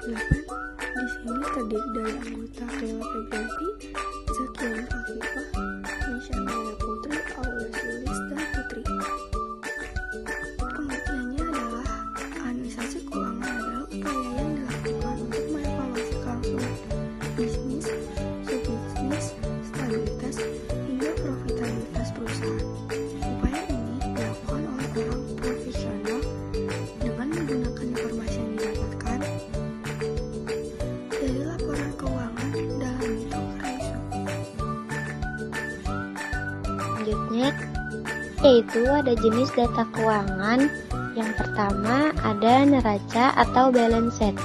8. Di sini terdiri dari anggota Kayla Febrianti, Zakian Afifah, Nisha Naya Putri, Aulia Sulis, dan Putri. Pengertiannya adalah administrasi keuangan adalah upaya yang dilakukan untuk mengevaluasi kelangsungan bisnis, subbisnis, stabilitas, hingga profitabilitas perusahaan. Upaya ini dilakukan oleh orang profesional dengan menggunakan informasi yang didapatkan dari laporan keuangan dalam bentuk RAISO. Selanjutnya yaitu ada jenis data keuangan. Yang pertama ada neraca atau balance sheet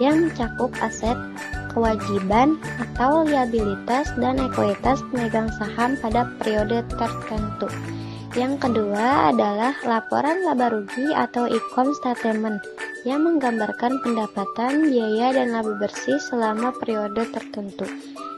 yang mencakup aset, kewajiban atau liabilitas dan ekuitas pemegang saham pada periode tertentu. Yang kedua adalah laporan laba rugi atau income statement yang menggambarkan pendapatan, biaya, dan laba bersih selama periode tertentu.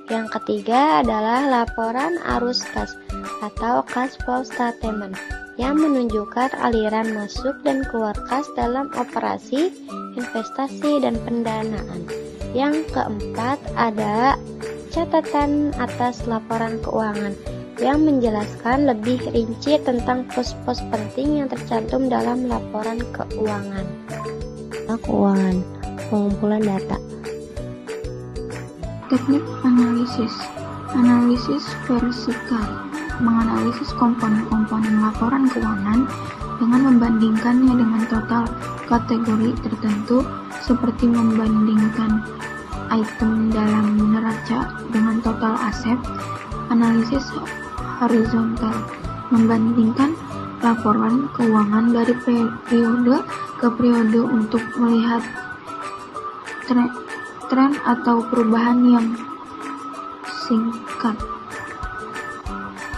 Yang ketiga adalah laporan arus kas atau cash flow statement yang menunjukkan aliran masuk dan keluar kas dalam operasi, investasi, dan pendanaan. Yang keempat ada catatan atas laporan keuangan yang menjelaskan lebih rinci tentang pos-pos penting yang tercantum dalam laporan keuangan. Keuangan, pengumpulan data. Teknik analisis vertikal, menganalisis komponen-komponen laporan keuangan dengan membandingkannya dengan total kategori tertentu, seperti membandingkan item dalam neraca dengan total aset. Analisis horizontal, membandingkan laporan keuangan dari periode ke periode untuk melihat tren atau perubahan yang singkat.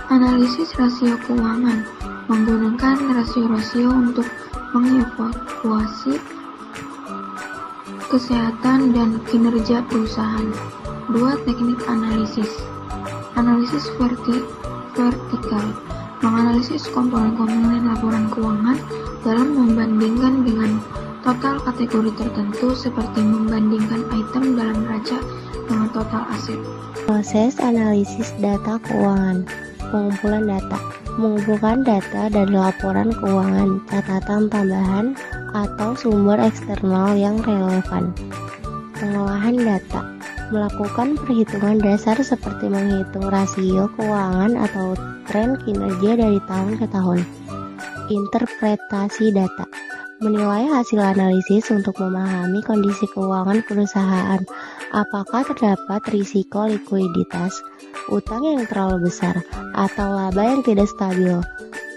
Analisis rasio keuangan, menggunakan rasio-rasio untuk mengevaluasi kesehatan dan kinerja perusahaan. 2. Teknik analisis vertikal, menganalisis komponen-komponen laporan keuangan dalam membandingkan dengan total kategori tertentu, seperti membandingkan item dalam neraca dengan total aset. Proses analisis data keuangan, pengumpulan data, mengumpulkan data dari laporan keuangan, catatan tambahan, atau sumber eksternal yang relevan. Pengolahan data, melakukan perhitungan dasar seperti menghitung rasio keuangan atau tren kinerja dari tahun ke tahun. Interpretasi data, menilai hasil analisis untuk memahami kondisi keuangan perusahaan. Apakah terdapat risiko likuiditas, utang yang terlalu besar, atau laba yang tidak stabil.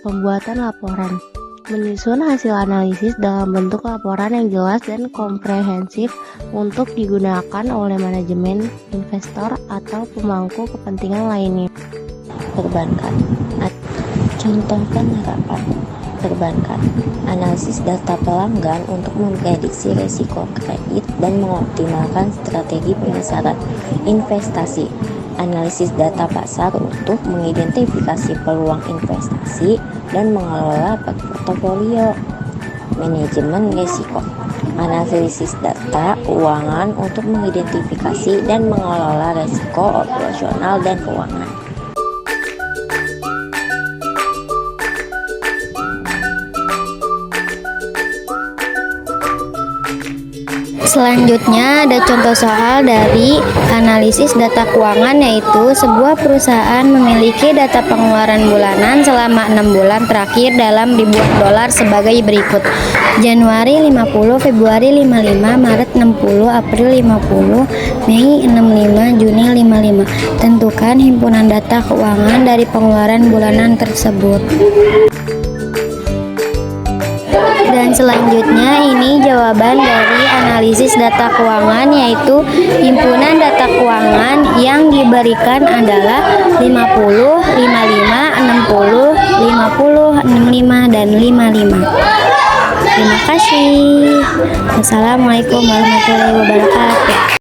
Pembuatan laporan, menyusun hasil analisis dalam bentuk laporan yang jelas dan komprehensif untuk digunakan oleh manajemen, investor, atau pemangku kepentingan lainnya. Perbankan, contoh penerapan perbankan, analisis data pelanggan untuk memprediksi risiko kredit dan mengoptimalkan strategi pemasaran. Investasi, analisis data pasar untuk mengidentifikasi peluang investasi dan mengelola portofolio. Manajemen risiko, analisis data keuangan untuk mengidentifikasi dan mengelola risiko operasional dan keuangan. Selanjutnya ada contoh soal dari analisis data keuangan, yaitu sebuah perusahaan memiliki data pengeluaran bulanan selama 6 bulan terakhir dalam ribuan dolar sebagai berikut: Januari 50, Februari 55, Maret 60, April 50, Mei 65, Juni 55. Tentukan himpunan data keuangan dari pengeluaran bulanan tersebut. Dan selanjutnya ini jawaban dari analisis data keuangan, yaitu himpunan data keuangan yang diberikan adalah 50, 55, 60, 50, 65, dan 55. Terima kasih. Wassalamualaikum warahmatullahi wabarakatuh.